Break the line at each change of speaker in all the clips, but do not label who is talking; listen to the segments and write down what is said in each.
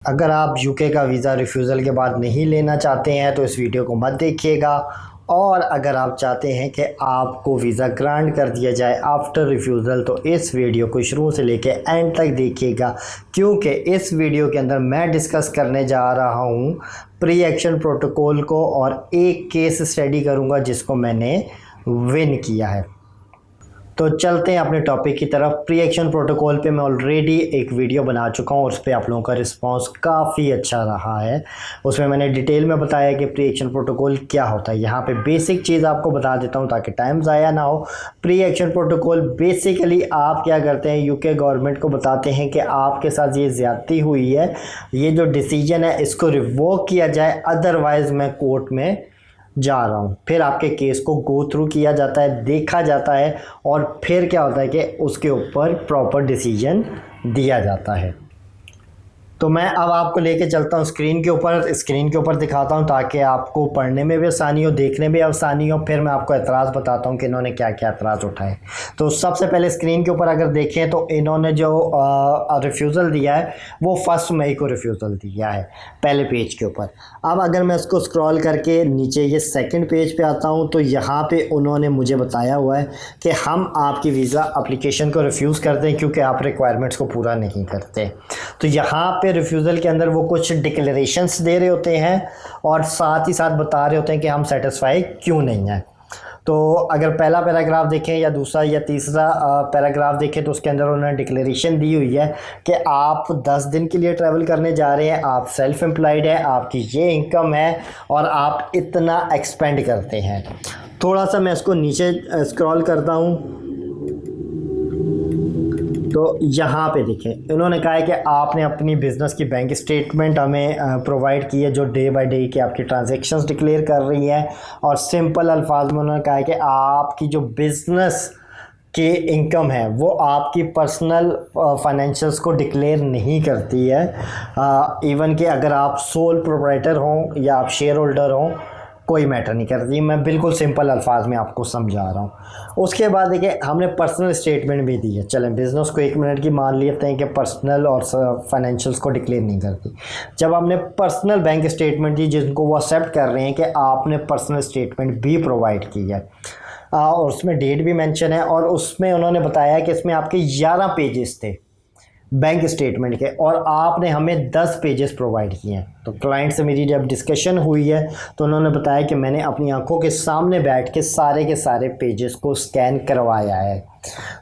अगर आप यूके का वीज़ा रिफ्यूज़ल के बाद नहीं लेना चाहते हैं तो इस वीडियो को मत देखिएगा। और अगर आप चाहते हैं कि आपको वीज़ा ग्रांट कर दिया जाए आफ्टर रिफ्यूज़ल तो इस वीडियो को शुरू से लेके एंड तक देखिएगा, क्योंकि इस वीडियो के अंदर मैं डिस्कस करने जा रहा हूँ प्री एक्शन प्रोटोकॉल को और एक केस स्टडी करूँगा जिसको मैंने विन किया है। तो चलते हैं अपने टॉपिक की तरफ। प्री एक्शन प्रोटोकॉल पे मैं ऑलरेडी एक वीडियो बना चुका हूँ और उस पर आप लोगों का रिस्पांस काफ़ी अच्छा रहा है। उसमें मैंने डिटेल में बताया कि प्री एक्शन प्रोटोकॉल क्या होता है। यहाँ पे बेसिक चीज़ आपको बता देता हूँ ताकि टाइम ज़ाया ना हो। प्री एक्शन प्रोटोकॉल बेसिकली आप क्या करते हैं, यूके गवर्नमेंट को बताते हैं कि आपके साथ ये ज़्यादती हुई है, ये जो डिसीजन है इसको रिवोक किया जाए, अदरवाइज़ मैं कोर्ट में जा रहा हूँ। फिर आपके केस को गो थ्रू किया जाता है, देखा जाता है और फिर क्या होता है कि उसके ऊपर प्रॉपर डिसीजन दिया जाता है। तो मैं अब आपको लेके चलता हूँ स्क्रीन के ऊपर दिखाता हूँ ताकि आपको पढ़ने में भी आसानी हो, देखने में भी आसानी हो। फिर मैं आपको एतराज़ बताता हूँ कि इन्होंने क्या क्या एतराज़ उठाए। तो सबसे पहले स्क्रीन के ऊपर अगर देखें तो इन्होंने जो रिफ्यूज़ल दिया है वो 1 मई को रिफ्यूज़ल दिया है पहले पेज के ऊपर। अब अगर मैं इसको स्क्रॉल करके नीचे ये सेकंड पेज पे आता हूँ तो यहाँ पे उन्होंने मुझे बताया हुआ है कि हम आपकी वीज़ा एप्लीकेशन को रिफ्यूज़ करते हैं क्योंकि आप रिक्वायरमेंट्स को पूरा नहीं करते। तो यहाँ पे रिफ्यूज़ल के अंदर वो कुछ डिक्लेरेशंस दे रहे होते हैं और साथ ही साथ बता रहे होते हैं कि हम सेटिस्फाई क्यों नहीं हैं। तो अगर पहला पैराग्राफ देखें या दूसरा या तीसरा पैराग्राफ देखें तो उसके अंदर उन्होंने डिक्लेरेशन दी हुई है कि आप 10 दिन के लिए ट्रैवल करने जा रहे हैं, आप सेल्फ एम्प्लॉयड हैं, आपकी ये इनकम है और आप इतना एक्सपेंड करते हैं। थोड़ा सा मैं इसको नीचे स्क्रॉल करता हूँ तो यहाँ पे देखें इन्होंने कहा है कि आपने अपनी बिज़नेस की बैंक स्टेटमेंट हमें प्रोवाइड की है जो डे बाय डे की आपकी ट्रांजैक्शंस डिक्लेयर कर रही है। और सिंपल अल्फाज में उन्होंने कहा है कि आपकी जो बिज़नेस की इनकम है वो आपकी पर्सनल फाइनेंशियल्स को डिक्लेयर नहीं करती है। इवन कि अगर आप सोल प्रोप्राइटर हों या आप शेयर होल्डर हों कोई मैटर नहीं करती। मैं बिल्कुल सिंपल अल्फाज में आपको समझा रहा हूँ। उसके बाद देखिए हमने पर्सनल स्टेटमेंट भी दी है। चलें बिज़नेस को 1 मिनट की मान लेते हैं कि पर्सनल और फाइनेंशियल्स को डिक्लेयर नहीं करती। जब हमने पर्सनल बैंक स्टेटमेंट दी जिनको वो एक्सेप्ट कर रहे हैं कि आपने पर्सनल स्टेटमेंट भी प्रोवाइड की है और उसमें डेट भी मेंशन है और उसमें उन्होंने बताया कि इसमें आपके 11 पेजेस थे बैंक स्टेटमेंट के और आपने हमें 10 पेजेस प्रोवाइड किए हैं। तो क्लाइंट से मेरी जब डिस्कशन हुई है तो उन्होंने बताया कि मैंने अपनी आंखों के सामने बैठ के सारे पेजेस को स्कैन करवाया है।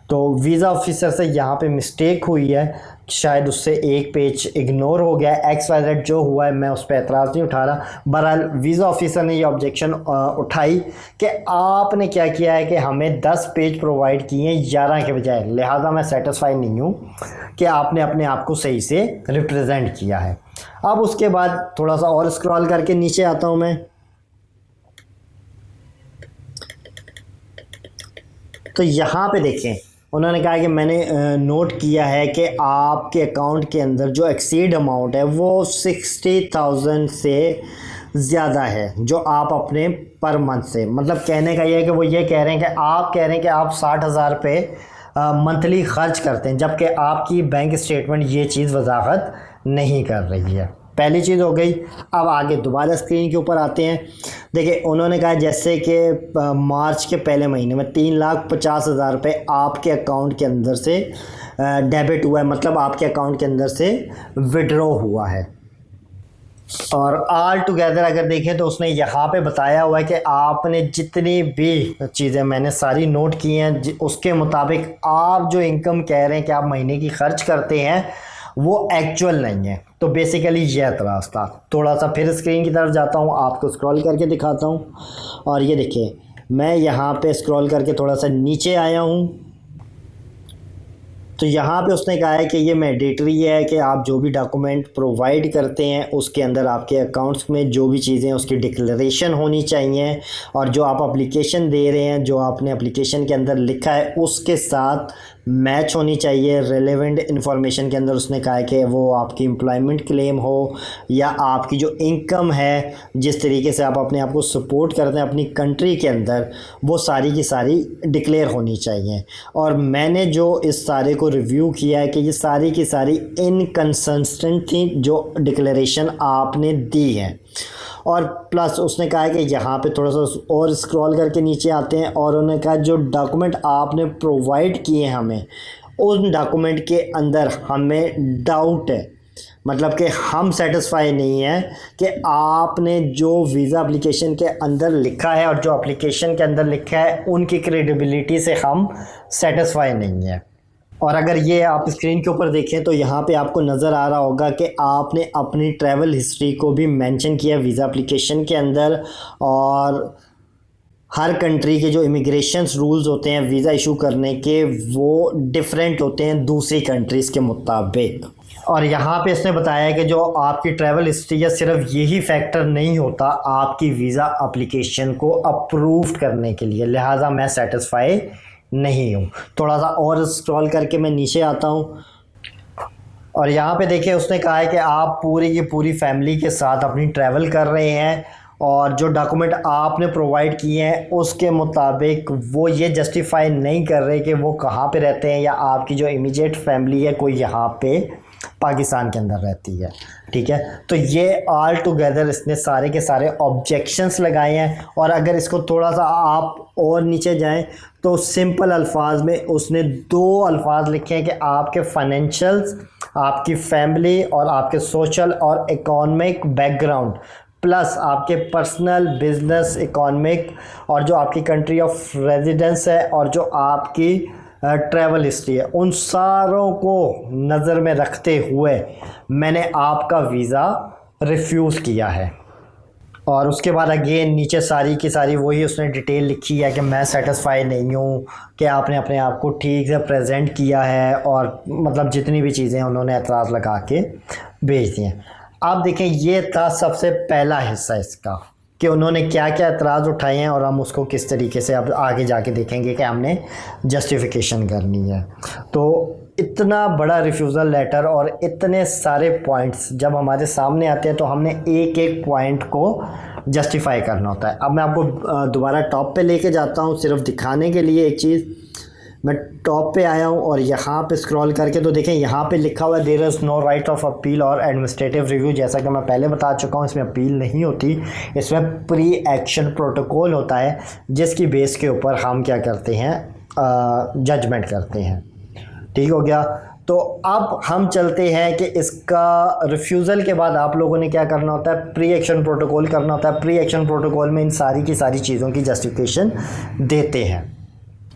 तो वीज़ा ऑफिसर से यहाँ पे मिस्टेक हुई है, शायद उससे एक पेज इग्नोर हो गया है। XYZ जो हुआ है मैं उस पर एतराज़ नहीं उठा रहा। बहरहाल वीज़ा ऑफिसर ने ये ऑब्जेक्शन उठाई कि आपने क्या किया है कि हमें 10 पेज प्रोवाइड किए हैं 11 के बजाय, लिहाजा मैं सेटिस्फाई नहीं हूँ कि आपने अपने आप को सही से रिप्रेजेंट किया है। अब उसके बाद थोड़ा सा और स्क्रॉल करके नीचे आता हूँ मैं तो यहाँ पे देखें उन्होंने कहा कि मैंने नोट किया है कि आपके अकाउंट के अंदर जो एक्सीड अमाउंट है वो 60,000 से ज़्यादा है जो आप अपने पर मंथ से, मतलब कहने का ये है कि वो ये कह रहे हैं कि आप 60,000 रुपये मंथली खर्च करते हैं, जबकि आपकी बैंक स्टेटमेंट ये चीज़ वजाहत नहीं कर रही है। पहली चीज़ हो गई। अब आगे दोबारा स्क्रीन के ऊपर आते हैं। देखिए उन्होंने कहा जैसे कि मार्च के पहले महीने में 3,50,000 रुपये आपके अकाउंट के अंदर से डेबिट हुआ है, मतलब आपके अकाउंट के अंदर से विड्रॉ हुआ है। और ऑल टुगेदर अगर देखें तो उसने यहाँ पे बताया हुआ है कि आपने जितनी भी चीज़ें मैंने सारी नोट की हैं उसके मुताबिक आप जो इनकम कह रहे हैं कि आप महीने की खर्च करते हैं वो एक्चुअल नहीं है। तो बेसिकली ये एतराज़ था। थोड़ा सा फिर स्क्रीन की तरफ जाता हूँ, आपको स्क्रॉल करके दिखाता हूँ और ये देखिए मैं यहाँ पे स्क्रॉल करके थोड़ा सा नीचे आया हूँ तो यहाँ पे उसने कहा है कि ये मैंडेटरी है कि आप जो भी डॉक्यूमेंट प्रोवाइड करते हैं उसके अंदर आपके अकाउंट्स में जो भी चीज़ें उसकी डिक्लेरेशन होनी चाहिए और जो आप एप्लीकेशन दे रहे हैं जो आपने एप्लीकेशन के अंदर लिखा है उसके साथ मैच होनी चाहिए रेलेवेंट इन्फॉर्मेशन के अंदर। उसने कहा है कि वो आपकी एम्प्लॉयमेंट क्लेम हो या आपकी जो इनकम है, जिस तरीके से आप अपने आप को सपोर्ट करते हैं अपनी कंट्री के अंदर, वो सारी की सारी डिक्लेयर होनी चाहिए। और मैंने जो इस सारे को रिव्यू किया है कि ये सारी की सारी इनकंसिस्टेंट थी जो डिक्लेरेशन आपने दी है। और प्लस उसने कहा है कि यहाँ पे थोड़ा सा और स्क्रॉल करके नीचे आते हैं और उन्होंने कहा जो डॉक्यूमेंट आपने प्रोवाइड किए हैं हमें, उन डॉक्यूमेंट के अंदर हमें डाउट है, मतलब कि हम सेटिस्फाई नहीं है कि आपने जो वीज़ा एप्लीकेशन के अंदर लिखा है और जो एप्लीकेशन के अंदर लिखा है उनकी क्रेडिबिलिटी से हम सेटिस्फाई नहीं है। और अगर ये आप स्क्रीन के ऊपर देखें तो यहाँ पे आपको नज़र आ रहा होगा कि आपने अपनी ट्रैवल हिस्ट्री को भी मेंशन किया वीज़ा एप्लीकेशन के अंदर। और हर कंट्री के जो इमिग्रेशंस रूल्स होते हैं वीज़ा इशू करने के, वो डिफरेंट होते हैं दूसरी कंट्रीज़ के मुताबिक। और यहाँ पे इसने बताया कि जो आपकी ट्रैवल हिस्ट्री है सिर्फ यही फैक्टर नहीं होता आपकी वीज़ा एप्लीकेशन को अप्रूव करने के लिए, लिहाजा मैं सेटिस्फाई नहीं हूँ। थोड़ा सा और स्क्रॉल करके मैं नीचे आता हूँ और यहाँ पे देखिए उसने कहा है कि आप पूरी की पूरी फैमिली के साथ अपनी ट्रैवल कर रहे हैं और जो डॉक्यूमेंट आपने प्रोवाइड किए हैं उसके मुताबिक वो ये जस्टिफाई नहीं कर रहे कि वो कहाँ पे रहते हैं या आपकी जो इमीडिएट फैमिली है कोई यहाँ पे पाकिस्तान के अंदर रहती है। ठीक है, तो ये ऑल टुगेदर इसने सारे के सारे ऑब्जेक्शंस लगाए हैं। और अगर इसको थोड़ा सा आप और नीचे जाएं तो सिंपल अल्फाज में उसने 2 अल्फाज लिखे हैं कि आपके फाइनेंशियल्स, आपकी फैमिली और आपके सोशल और इकोनॉमिक बैकग्राउंड प्लस आपके पर्सनल, बिजनेस, इकोनॉमिक और जो आपकी कंट्री ऑफ रेजिडेंस है और जो आपकी ट्रैवल हिस्ट्री है, उन सारों को नज़र में रखते हुए मैंने आपका वीज़ा रिफ्यूज़ किया है। और उसके बाद अगेन नीचे सारी की सारी वही उसने डिटेल लिखी है कि मैं सेटिस्फाई नहीं हूँ कि आपने अपने आप को ठीक से प्रेजेंट किया है, और मतलब जितनी भी चीज़ें उन्होंने एतराज़ लगा के भेज दी हैं। आप देखें ये था सबसे पहला हिस्सा इसका कि उन्होंने क्या क्या एतराज़ उठाए हैं और हम उसको किस तरीके से अब आगे जाके देखेंगे कि हमने जस्टिफिकेशन करनी है। तो इतना बड़ा रिफ्यूज़ल लेटर और इतने सारे पॉइंट्स जब हमारे सामने आते हैं तो हमने एक एक पॉइंट को जस्टिफाई करना होता है। अब मैं आपको दोबारा टॉप पे लेके जाता हूँ सिर्फ दिखाने के लिए एक चीज़। मैं टॉप पे आया हूँ और यहाँ पे स्क्रॉल करके तो देखें यहाँ पे लिखा हुआ है there is no right of appeal और एडमिनिस्ट्रेटिव रिव्यू। जैसा कि मैं पहले बता चुका हूँ इसमें अपील नहीं होती, इसमें प्री एक्शन प्रोटोकॉल होता है जिसकी बेस के ऊपर हम क्या करते हैं, जजमेंट करते हैं। ठीक हो गया। तो अब हम चलते हैं कि इसका रिफ्यूज़ल के बाद आप लोगों ने क्या करना होता है, प्री एक्शन प्रोटोकॉल करना होता है। प्री एक्शन प्रोटोकॉल में इन सारी की सारी चीज़ों की जस्टिफिकेशन देते हैं।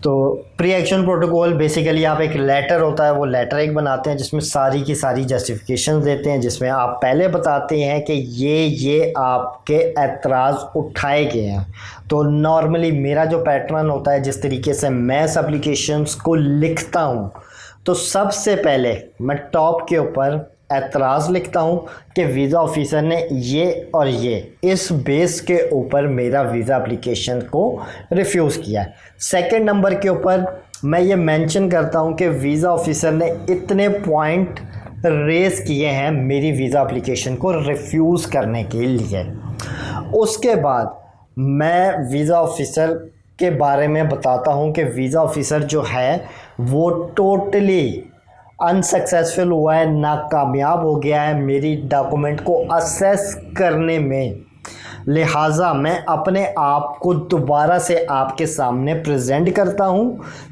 तो प्री एक्शन प्रोटोकॉल बेसिकली आप एक लेटर होता है वो लेटर एक बनाते हैं जिसमें सारी की सारी जस्टिफिकेशन देते हैं, जिसमें आप पहले बताते हैं कि ये आपके एतराज़ उठाए गए हैं। तो नॉर्मली मेरा जो पैटर्न होता है, जिस तरीके से मैं इस एप्लीकेशंस को लिखता हूँ, तो सबसे पहले मैं टॉप के ऊपर एतराज़ लिखता हूँ कि वीज़ा ऑफिसर ने ये और ये इस बेस के ऊपर मेरा वीज़ा एप्लीकेशन को रिफ्यूज़ किया है। सेकंड नंबर के ऊपर मैं ये मेंशन करता हूँ कि वीज़ा ऑफिसर ने इतने पॉइंट रेज़ किए हैं मेरी वीज़ा एप्लीकेशन को रिफ्यूज़ करने के लिए। उसके बाद मैं वीज़ा ऑफिसर के बारे में बताता हूँ कि वीज़ा ऑफिसर जो है वो टोटली अनसक्सेसफुल हुआ है, नाकामयाब हो गया है मेरी डॉक्यूमेंट को असेस करने में। लिहाजा मैं अपने आप को दोबारा से आपके सामने प्रेजेंट करता हूं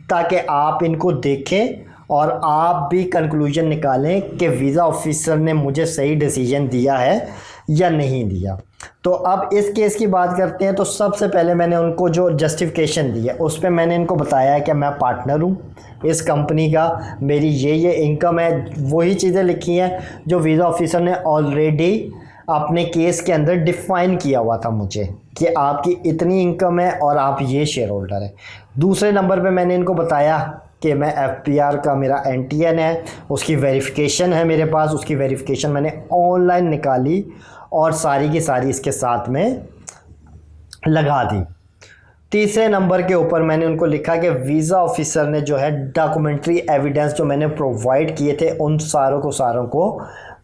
ताकि आप इनको देखें और आप भी कंक्लूजन निकालें कि वीज़ा ऑफिसर ने मुझे सही डिसीजन दिया है या नहीं दिया। तो अब इस केस की बात करते हैं। तो सबसे पहले मैंने उनको जो जस्टिफिकेशन दी है उस पर मैंने इनको बताया है कि मैं पार्टनर हूँ इस कंपनी का, मेरी ये इनकम है, वही चीज़ें लिखी हैं जो वीज़ा ऑफिसर ने ऑलरेडी अपने केस के अंदर डिफ़ाइन किया हुआ था मुझे कि आपकी इतनी इनकम है और आप ये शेयर होल्डर है। दूसरे नंबर पे मैंने इनको बताया कि मैं FPR का मेरा NTN है, उसकी वेरिफिकेशन है मेरे पास, उसकी वेरिफिकेशन मैंने ऑनलाइन निकाली और सारी की सारी इसके साथ में लगा दी। तीसरे नंबर के ऊपर मैंने उनको लिखा कि वीज़ा ऑफिसर ने जो है डॉक्यूमेंट्री एविडेंस जो मैंने प्रोवाइड किए थे उन सारों को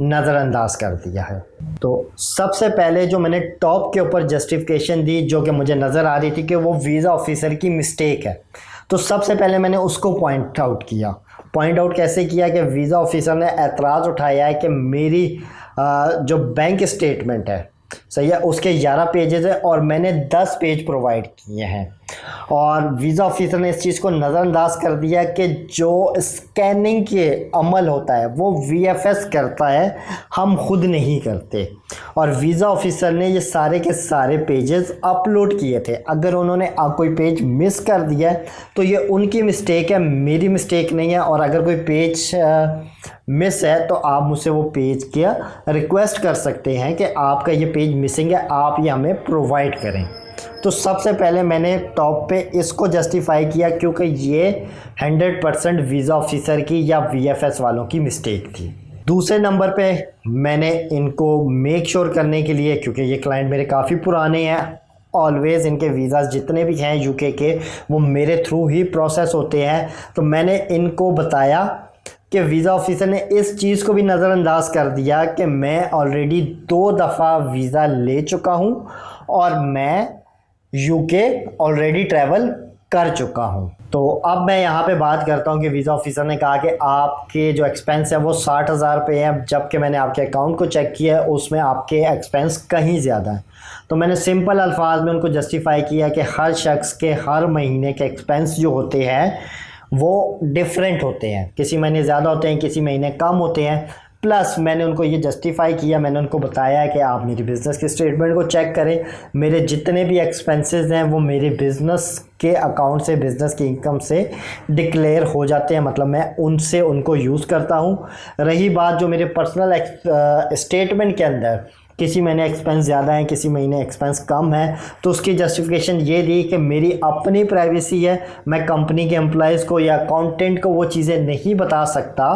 नज़रअंदाज कर दिया है। तो सबसे पहले जो मैंने टॉप के ऊपर जस्टिफिकेशन दी जो कि मुझे नज़र आ रही थी कि वो वीज़ा ऑफिसर की मिस्टेक है, तो सबसे पहले मैंने उसको पॉइंट आउट किया। पॉइंट आउट कैसे किया कि वीज़ा ऑफिसर ने एतराज़ उठाया है कि मेरी जो बैंक स्टेटमेंट है, सही है, उसके 11 पेजेस है और मैंने 10 पेज प्रोवाइड किए हैं, और वीज़ा ऑफिसर ने इस चीज़ को नज़रअंदाज कर दिया कि जो स्कैनिंग के अमल होता है वो वीएफएस करता है, हम खुद नहीं करते। और वीज़ा ऑफिसर ने ये सारे के सारे पेजेस अपलोड किए थे। अगर उन्होंने कोई पेज मिस कर दिया है तो ये उनकी मिस्टेक है, मेरी मिस्टेक नहीं है। और अगर कोई पेज मिस है तो आप मुझसे वो पेज क्या रिक्वेस्ट कर सकते हैं कि आपका ये पेज मिसिंग है, आप ये हमें प्रोवाइड करें। तो सबसे पहले मैंने टॉप पे इसको जस्टिफाई किया क्योंकि ये 100% वीज़ा ऑफिसर की या वीएफएस वालों की मिस्टेक थी। दूसरे नंबर पे मैंने इनको मेक श्योर करने के लिए, क्योंकि ये क्लाइंट मेरे काफ़ी पुराने हैं, ऑलवेज़ इनके वीज़ाज़ जितने भी हैं यूके के वो मेरे थ्रू ही प्रोसेस होते हैं, तो मैंने इनको बताया कि वीज़ा ऑफिसर ने इस चीज़ को भी नज़रअंदाज कर दिया कि मैं ऑलरेडी 2 दफ़ा वीज़ा ले चुका हूँ और मैं यूके ऑलरेडी ट्रैवल कर चुका हूँ। तो अब मैं यहाँ पे बात करता हूँ कि वीज़ा ऑफिसर ने कहा कि आपके जो एक्सपेंस है वो 60,000 रुपये हैं, जबकि मैंने आपके अकाउंट को चेक किया है उसमें आपके एक्सपेंस कहीं ज़्यादा है। तो मैंने सिंपल अल्फाज में उनको जस्टिफाई किया कि हर शख्स के हर महीने के एक्सपेंस जो होते हैं वो डिफरेंट होते हैं, किसी महीने ज़्यादा होते हैं, किसी महीने कम होते हैं। प्लस मैंने उनको ये जस्टिफाई किया, मैंने उनको बताया कि आप मेरी बिज़नेस की स्टेटमेंट को चेक करें, मेरे जितने भी एक्सपेंसेस हैं वो मेरे बिज़नेस के अकाउंट से, बिज़नेस की इनकम से डिक्लेयर हो जाते हैं, मतलब मैं उनसे उनको यूज़ करता हूँ। रही बात जो मेरे पर्सनल स्टेटमेंट के अंदर किसी महीने एक्सपेंस ज़्यादा है, किसी महीने एक्सपेंस कम है, तो उसकी जस्टिफिकेशन ये दी कि मेरी अपनी प्राइवेसी है, मैं कंपनी के एम्प्लॉयज़ को या अकाउंटेंट को वो चीज़ें नहीं बता सकता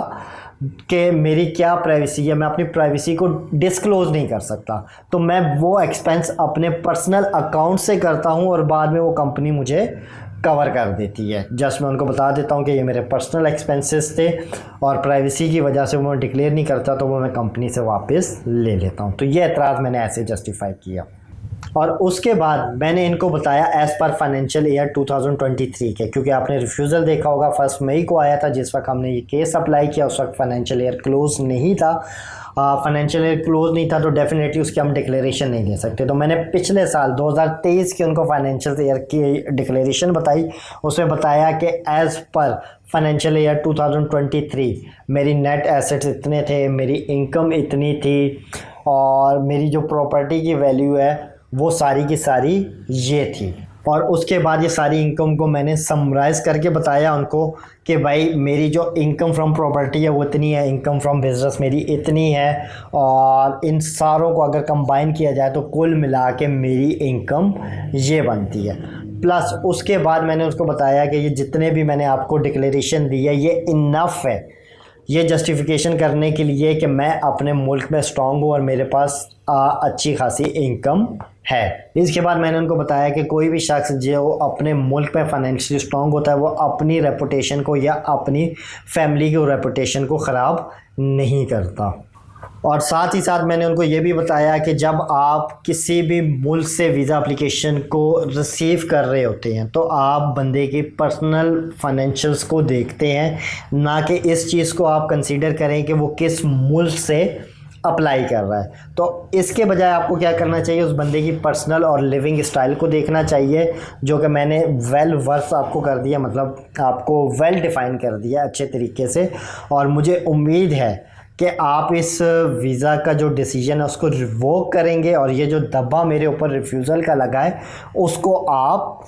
कि मेरी क्या प्राइवेसी है, मैं अपनी प्राइवेसी को डिस्क्लोज़ नहीं कर सकता। तो मैं वो एक्सपेंस अपने पर्सनल अकाउंट से करता हूँ और बाद में वो कंपनी मुझे कवर कर देती है। जस्ट मैं उनको बता देता हूँ कि ये मेरे पर्सनल एक्सपेंसेस थे और प्राइवेसी की वजह से वो मैं डिक्लेयर नहीं करता, तो वो मैं कंपनी से वापस ले लेता हूँ। तो ये एतराज़ मैंने ऐसे जस्टिफाई किया। और उसके बाद मैंने इनको बताया एज़ पर फाइनेंशियल ईयर 2023 के, क्योंकि आपने रिफ्यूज़ल देखा होगा 1 मई को आया था, जिस वक्त हमने ये केस अप्लाई किया उस वक्त फाइनेंशियल ईयर क्लोज़ नहीं था। फाइनेंशियल ईयर क्लोज़ नहीं था तो डेफिनेटली उसकी हम डिक्लेरेशन नहीं दे सकते। तो मैंने पिछले साल 2023 की उनको फाइनेंशियल ईयर की डिक्लेरेशन बताई, उसमें बताया कि एज़ पर फाइनेंशियल ईयर 2023 मेरी नेट एसेट्स इतने थे, मेरी इनकम इतनी थी और मेरी जो प्रॉपर्टी की वैल्यू है वो सारी की सारी ये थी। और उसके बाद ये सारी इनकम को मैंने समराइज़ करके बताया उनको कि भाई मेरी जो इनकम फ्रॉम प्रॉपर्टी है वो इतनी है, इनकम फ्रॉम बिज़नेस मेरी इतनी है, और इन सारों को अगर कंबाइन किया जाए तो कुल मिला के मेरी इनकम ये बनती है। प्लस उसके बाद मैंने उसको बताया कि ये जितने भी मैंने आपको डिक्लेरेशन दी है ये इनफ है ये जस्टिफिकेशन करने के लिए कि मैं अपने मुल्क में स्ट्रॉन्ग हूँ और मेरे पास अच्छी खासी इनकम है। इसके बाद मैंने उनको बताया कि कोई भी शख्स जो अपने मुल्क में फाइनेंशियली स्ट्रॉन्ग होता है वो अपनी रेपुटेशन को या अपनी फैमिली की रेपुटेशन को ख़राब नहीं करता। और साथ ही साथ मैंने उनको ये भी बताया कि जब आप किसी भी मुल्क से वीज़ा एप्लीकेशन को रिसीव कर रहे होते हैं तो आप बंदे की पर्सनल फाइनेंशियल्स को देखते हैं, ना कि इस चीज़ को आप कंसीडर करें कि वो किस मुल्क से अप्लाई कर रहा है। तो इसके बजाय आपको क्या करना चाहिए, उस बंदे की पर्सनल और लिविंग स्टाइल को देखना चाहिए, जो कि मैंने वेल वर्स आपको कर दिया, मतलब आपको वेल डिफ़ाइन कर दिया अच्छे तरीके से। और मुझे उम्मीद है कि आप इस वीज़ा का जो डिसीजन है उसको रिवोक करेंगे और ये जो दब्बा मेरे ऊपर रिफ्यूज़ल का लगा है उसको आप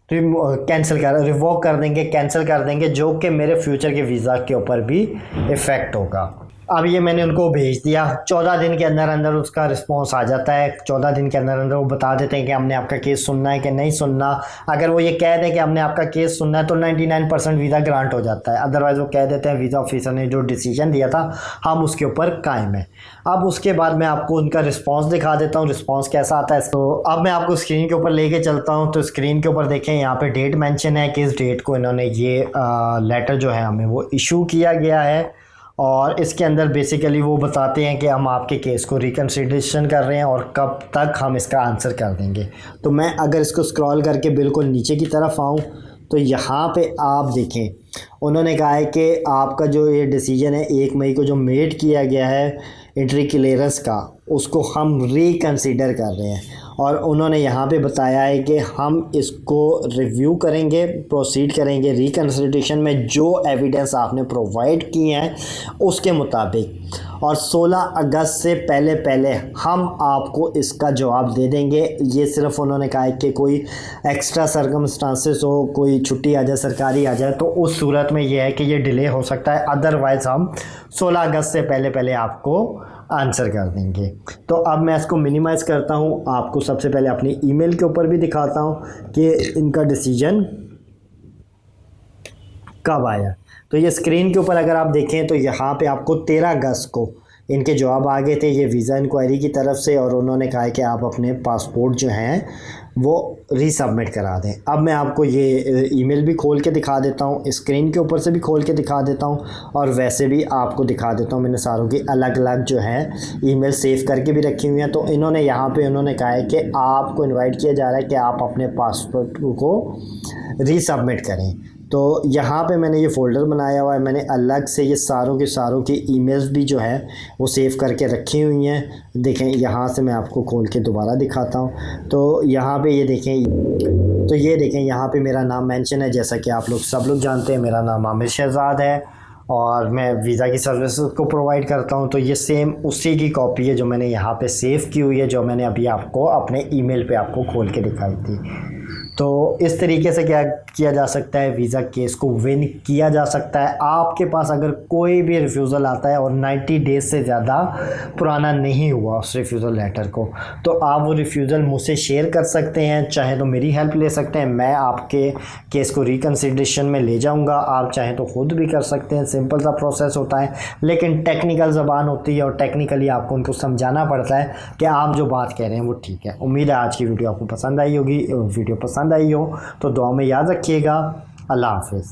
रिवोक कर देंगे, कैंसिल कर देंगे, जो कि मेरे फ्यूचर के वीज़ा के ऊपर भी इफ़ेक्ट होगा। अब ये मैंने उनको भेज दिया, 14 दिन के अंदर अंदर उसका रिस्पांस आ जाता है। 14 दिन के अंदर अंदर वो बता देते हैं कि हमने आपका केस सुनना है कि नहीं सुनना। अगर वो ये कह दें कि हमने आपका केस सुनना है तो 99% वीज़ा ग्रांट हो जाता है। अदरवाइज़ वो कह देते हैं वीज़ा ऑफिसर ने जो डिसीजन दिया था हम उसके ऊपर कायम है। अब उसके बाद मैं आपको उनका रिस्पॉन्स दिखा देता हूँ, रिस्पॉन्स कैसा आता है। तो अब मैं आपको स्क्रीन के ऊपर लेके चलता हूँ। तो स्क्रीन के ऊपर देखें, यहाँ पे डेट मेंशन है कि इस डेट को इन्होंने ये लेटर जो है हमें वो इशू किया गया है। और इसके अंदर बेसिकली वो बताते हैं कि हम आपके केस को रिकन्सिडरेशन कर रहे हैं और कब तक हम इसका आंसर कर देंगे। तो मैं अगर इसको स्क्रॉल करके बिल्कुल नीचे की तरफ आऊँ तो यहाँ पे आप देखें, उन्होंने कहा है कि आपका जो ये डिसीजन है 1 मई को जो मेड किया गया है एंट्री क्लियरेंस का, उसको हम रिकन्सिडर कर रहे हैं। और उन्होंने यहाँ पे बताया है कि हम इसको रिव्यू करेंगे, प्रोसीड करेंगे रिकन्सिडरेशन में जो एविडेंस आपने प्रोवाइड किए हैं उसके मुताबिक, और 16 अगस्त से पहले पहले हम आपको इसका जवाब दे देंगे। ये सिर्फ उन्होंने कहा है कि कोई एक्स्ट्रा सर्कमस्टांसेस हो, कोई छुट्टी आ जाए, सरकारी आ जाए, तो उस सूरत में ये है कि ये डिले हो सकता है। अदरवाइज़ हम 16 अगस्त से पहले पहले आपको आंसर कर देंगे। तो अब मैं इसको मिनिमाइज़ करता हूँ, आपको सबसे पहले अपनी ईमेल के ऊपर भी दिखाता हूँ कि इनका डिसीजन कब आया। तो ये स्क्रीन के ऊपर अगर आप देखें तो यहाँ पे आपको 13 अगस्त को इनके जवाब आ गए थे ये वीज़ा इंक्वायरी की तरफ से, और उन्होंने कहा है कि आप अपने पासपोर्ट जो हैं वो रीसबमिट करा दें। अब मैं आपको ये ईमेल भी खोल के दिखा देता हूँ, स्क्रीन के ऊपर से भी खोल के दिखा देता हूँ, और वैसे भी आपको दिखा देता हूँ। मैंने सारों की अलग अलग जो है ईमेल सेव करके भी रखी हुई हैं। तो इन्होंने यहाँ पे उन्होंने कहा है कि आपको इनवाइट किया जा रहा है कि आप अपने पासपोर्ट को रीसबमिट करें। तो यहाँ पे मैंने ये फ़ोल्डर बनाया हुआ है, मैंने अलग से ये सारों की ईमेल्स भी जो है वो सेव करके रखी हुई हैं। देखें, यहाँ से मैं आपको खोल के दोबारा दिखाता हूँ। तो यहाँ पे ये देखें, यहाँ पे मेरा नाम मेंशन है। जैसा कि आप लोग सब लोग जानते हैं, मेरा नाम आमिर शहजाद है और मैं वीज़ा की सर्विस को प्रोवाइड करता हूँ। तो ये सेम उसी की कॉपी है जो मैंने यहाँ पे सेव की हुई है, जो मैंने अभी आपको अपने ईमेल पे आपको खोल के दिखाई थी। तो इस तरीके से क्या किया जा सकता है, वीज़ा केस को विन किया जा सकता है। आपके पास अगर कोई भी रिफ्यूज़ल आता है और 90 डेज़ से ज़्यादा पुराना नहीं हुआ उस रिफ्यूज़ल लेटर को, तो आप वो रिफ्यूज़ल मुझसे शेयर कर सकते हैं। चाहे तो मेरी हेल्प ले सकते हैं, मैं आपके केस को रिकन्सिडरेशन में ले जाऊंगा। आप चाहें तो ख़ुद भी कर सकते हैं, सिंपल सा प्रोसेस होता है, लेकिन टेक्निकल ज़बान होती है और टेक्निकली आपको उनको समझाना पड़ता है कि आप जो बात कह रहे हैं वो ठीक है। उम्मीद है आज की वीडियो आपको पसंद आई होगी। वीडियो पसंद आई हो तो दुआ में याद रखिएगा। अल्लाह हाफ़िज़।